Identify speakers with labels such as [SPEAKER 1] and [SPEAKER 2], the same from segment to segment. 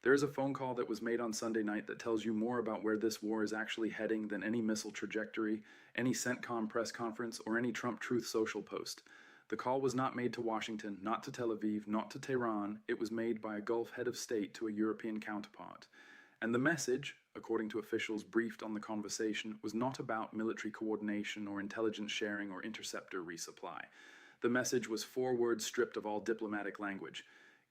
[SPEAKER 1] There is a phone call that was made on Sunday night that tells you more about where this war is actually heading than any missile trajectory, any CENTCOM press conference, or any Trump Truth Social post. The call was not made to Washington, not to Tel Aviv, not to Tehran. It was made by a Gulf head of state to a European counterpart. And the message, according to officials briefed on the conversation, was not about military coordination or intelligence sharing or interceptor resupply. The message was 4 words stripped of all diplomatic language.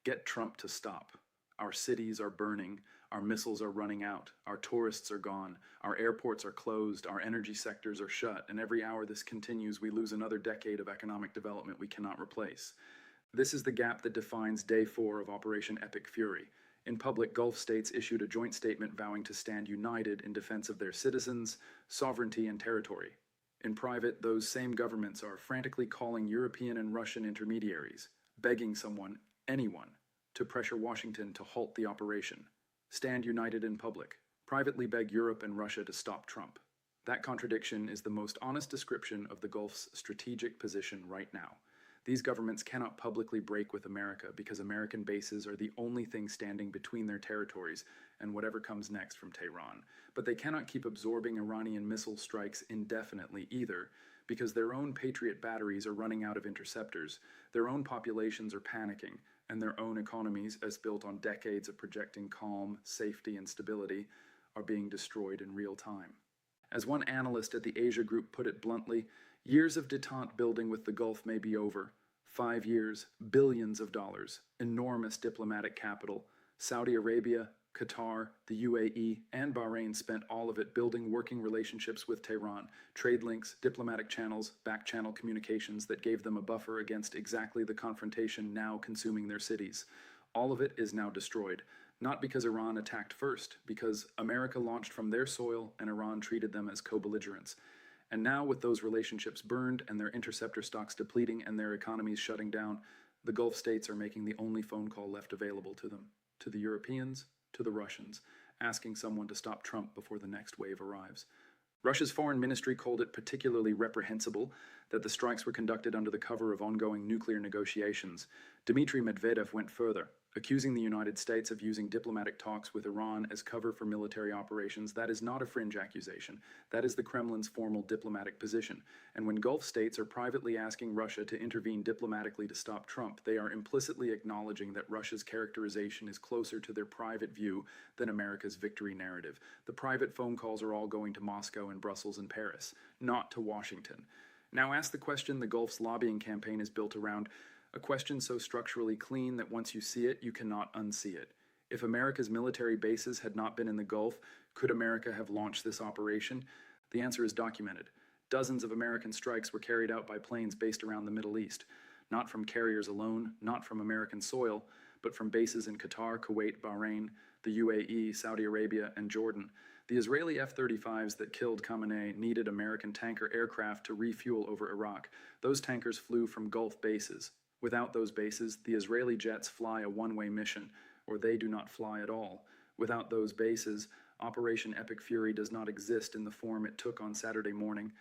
[SPEAKER 1] Get Trump to stop. Our cities are burning, our missiles are running out, our tourists are gone, our airports are closed, our energy sectors are shut, and every hour this continues, we lose another decade of economic development we cannot replace. This is the gap that defines Day 4 of Operation Epic Fury. In public, Gulf states issued a joint statement vowing to stand united in defense of their citizens, sovereignty, and territory. In private, those same governments are frantically calling European and Russian intermediaries, begging someone, anyone, to pressure Washington to halt the operation. Stand united in public. Privately beg Europe and Russia to stop Trump. That contradiction is the most honest description of the Gulf's strategic position right now. These governments cannot publicly break with America because American bases are the only thing standing between their territories and whatever comes next from Tehran. But they cannot keep absorbing Iranian missile strikes indefinitely either, because their own Patriot batteries are running out of interceptors, their own populations are panicking, and their own economies, as built on decades of projecting calm, safety, and stability, are being destroyed in real time. As one analyst at the Asia Group put it bluntly, years of detente building with the Gulf may be over. 5 years, billions of dollars, enormous diplomatic capital. Saudi Arabia, Qatar, the UAE, and Bahrain spent all of it building working relationships with Tehran, trade links, diplomatic channels, back-channel communications that gave them a buffer against exactly the confrontation now consuming their cities. All of it is now destroyed, not because Iran attacked first, because America launched from their soil and Iran treated them as co-belligerents. And now, with those relationships burned and their interceptor stocks depleting and their economies shutting down, the Gulf states are making the only phone call left available to them, to the Europeans, to the Russians, asking someone to stop Trump before the next wave arrives. Russia's foreign ministry called it particularly reprehensible that the strikes were conducted under the cover of ongoing nuclear negotiations. Dmitry Medvedev went further, accusing the United States of using diplomatic talks with Iran as cover for military operations. That is not a fringe accusation. That is the Kremlin's formal diplomatic position. And when Gulf states are privately asking Russia to intervene diplomatically to stop Trump, they are implicitly acknowledging that Russia's characterization is closer to their private view than America's victory narrative. The private phone calls are all going to Moscow and Brussels and Paris, not to Washington. Now ask the question the Gulf's lobbying campaign is built around, a question so structurally clean that once you see it, you cannot unsee it. If America's military bases had not been in the Gulf, could America have launched this operation? The answer is documented. Dozens of American strikes were carried out by planes based around the Middle East, not from carriers alone, not from American soil, but from bases in Qatar, Kuwait, Bahrain, the UAE, Saudi Arabia, and Jordan. The Israeli F-35s that killed Khamenei needed American tanker aircraft to refuel over Iraq. Those tankers flew from Gulf bases. Without those bases, the Israeli jets fly a one-way mission, or they do not fly at all. Without those bases, Operation Epic Fury does not exist in the form it took on Saturday morning.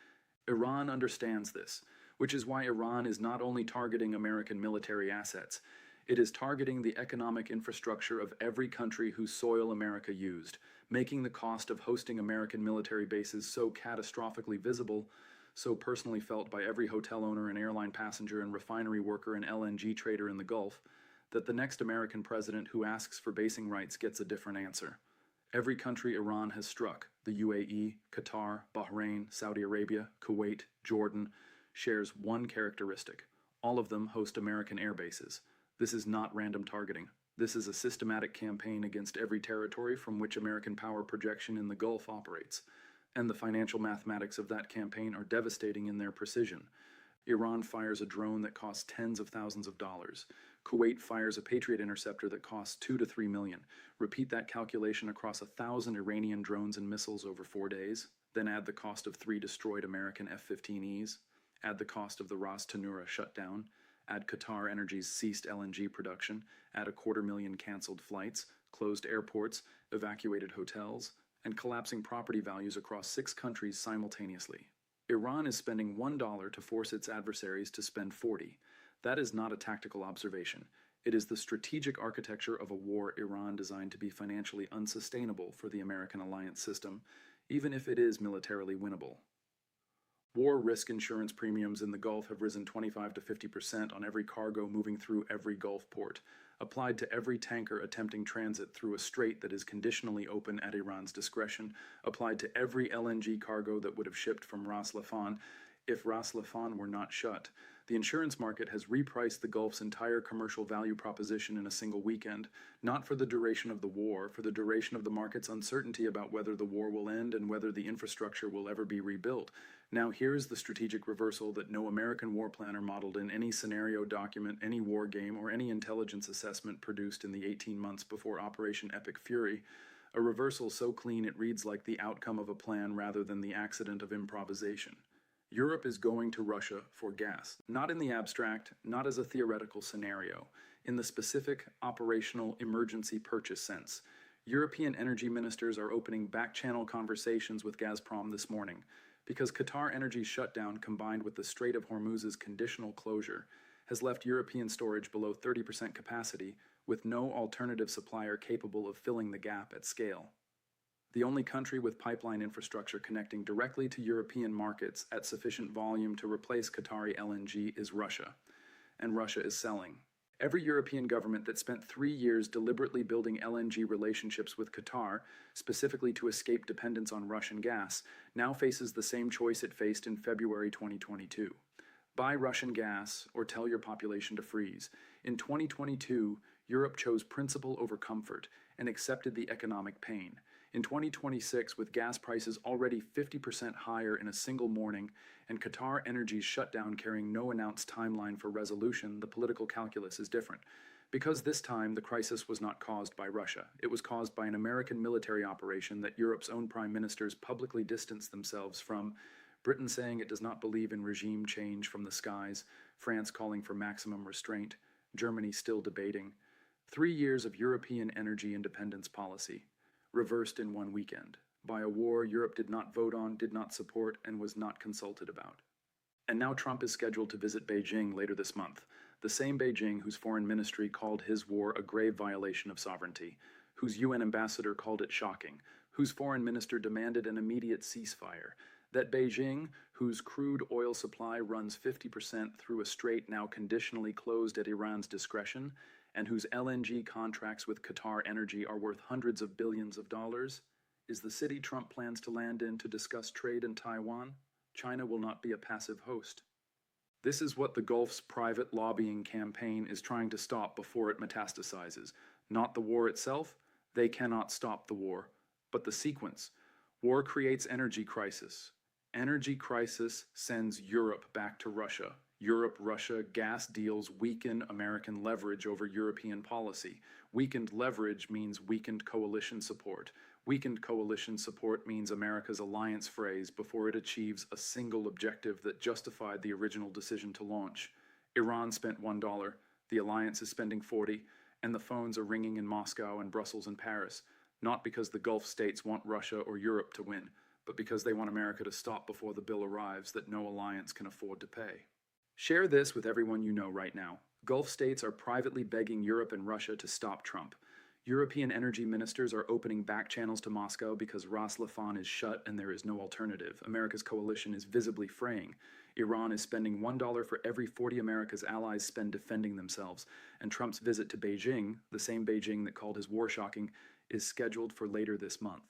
[SPEAKER 1] Iran understands this, which is why Iran is not only targeting American military assets, it is targeting the economic infrastructure of every country whose soil America used, making the cost of hosting American military bases so catastrophically visible, so personally felt by every hotel owner and airline passenger and refinery worker and LNG trader in the Gulf, that the next American president who asks for basing rights gets a different answer. Every country Iran has struck, the UAE, Qatar, Bahrain, Saudi Arabia, Kuwait, Jordan, shares one characteristic. All of them host American air bases. This is not random targeting. This is a systematic campaign against every territory from which American power projection in the Gulf operates. And the financial mathematics of that campaign are devastating in their precision. Iran fires a drone that costs tens of thousands of dollars. Kuwait fires a Patriot interceptor that costs $2 to $3 million. Repeat that calculation across 1,000 Iranian drones and missiles over 4 days. Then add the cost of 3 destroyed American F-15Es. Add the cost of the Ras Tanura shutdown. Add Qatar Energy's ceased LNG production. Add 250,000 canceled flights, closed airports, evacuated hotels, and collapsing property values across 6 countries simultaneously. Iran is spending $1 to force its adversaries to spend 40. That is not a tactical observation. It is the strategic architecture of a war Iran designed to be financially unsustainable for the American alliance system, even if it is militarily winnable. War risk insurance premiums in the Gulf have risen 25 to 50% on every cargo moving through every Gulf port, applied to every tanker attempting transit through a strait that is conditionally open at Iran's discretion, applied to every LNG cargo that would have shipped from Ras Laffan if Ras Laffan were not shut. The insurance market has repriced the Gulf's entire commercial value proposition in a single weekend, not for the duration of the war, for the duration of the market's uncertainty about whether the war will end and whether the infrastructure will ever be rebuilt. Now here is the strategic reversal that no American war planner modeled in any scenario document, any war game, or any intelligence assessment produced in the 18 months before Operation Epic Fury. A reversal so clean it reads like the outcome of a plan rather than the accident of improvisation. Europe is going to Russia for gas, not in the abstract, not as a theoretical scenario, in the specific, operational, emergency purchase sense. European energy ministers are opening back-channel conversations with Gazprom this morning, because Qatar Energy's shutdown combined with the Strait of Hormuz's conditional closure has left European storage below 30% capacity, with no alternative supplier capable of filling the gap at scale. The only country with pipeline infrastructure connecting directly to European markets at sufficient volume to replace Qatari LNG is Russia, and Russia is selling. Every European government that spent 3 years deliberately building LNG relationships with Qatar, specifically to escape dependence on Russian gas, now faces the same choice it faced in February 2022. Buy Russian gas or tell your population to freeze. In 2022, Europe chose principle over comfort and accepted the economic pain. In 2026, with gas prices already 50% higher in a single morning and Qatar Energy's shutdown carrying no announced timeline for resolution, the political calculus is different. Because this time the crisis was not caused by Russia. It was caused by an American military operation that Europe's own prime ministers publicly distanced themselves from, Britain saying it does not believe in regime change from the skies, France calling for maximum restraint, Germany still debating. 3 years of European energy independence policy, reversed in one weekend, by a war Europe did not vote on, did not support, and was not consulted about. And now Trump is scheduled to visit Beijing later this month, the same Beijing whose foreign ministry called his war a grave violation of sovereignty, whose UN ambassador called it shocking, whose foreign minister demanded an immediate ceasefire, that Beijing, whose crude oil supply runs 50% through a strait now conditionally closed at Iran's discretion, and whose LNG contracts with Qatar Energy are worth hundreds of billions of dollars, is the city Trump plans to land in to discuss trade in Taiwan. China will not be a passive host. This is what the Gulf's private lobbying campaign is trying to stop before it metastasizes. Not the war itself, they cannot stop the war, but the sequence. War creates energy crisis. Energy crisis sends Europe back to Russia. Europe-Russia gas deals weaken American leverage over European policy. Weakened leverage means weakened coalition support. Weakened coalition support means America's alliance phrase before it achieves a single objective that justified the original decision to launch. Iran spent $1, the alliance is spending 40, and the phones are ringing in Moscow and Brussels and Paris, not because the Gulf states want Russia or Europe to win, but because they want America to stop before the bill arrives that no alliance can afford to pay. Share this with everyone you know right now. Gulf states are privately begging Europe and Russia to stop Trump. European energy ministers are opening back channels to Moscow because Ras Laffan is shut and there is no alternative. America's coalition is visibly fraying. Iran is spending $1 for every 40 America's allies spend defending themselves. And Trump's visit to Beijing, the same Beijing that called his war shocking, is scheduled for later this month.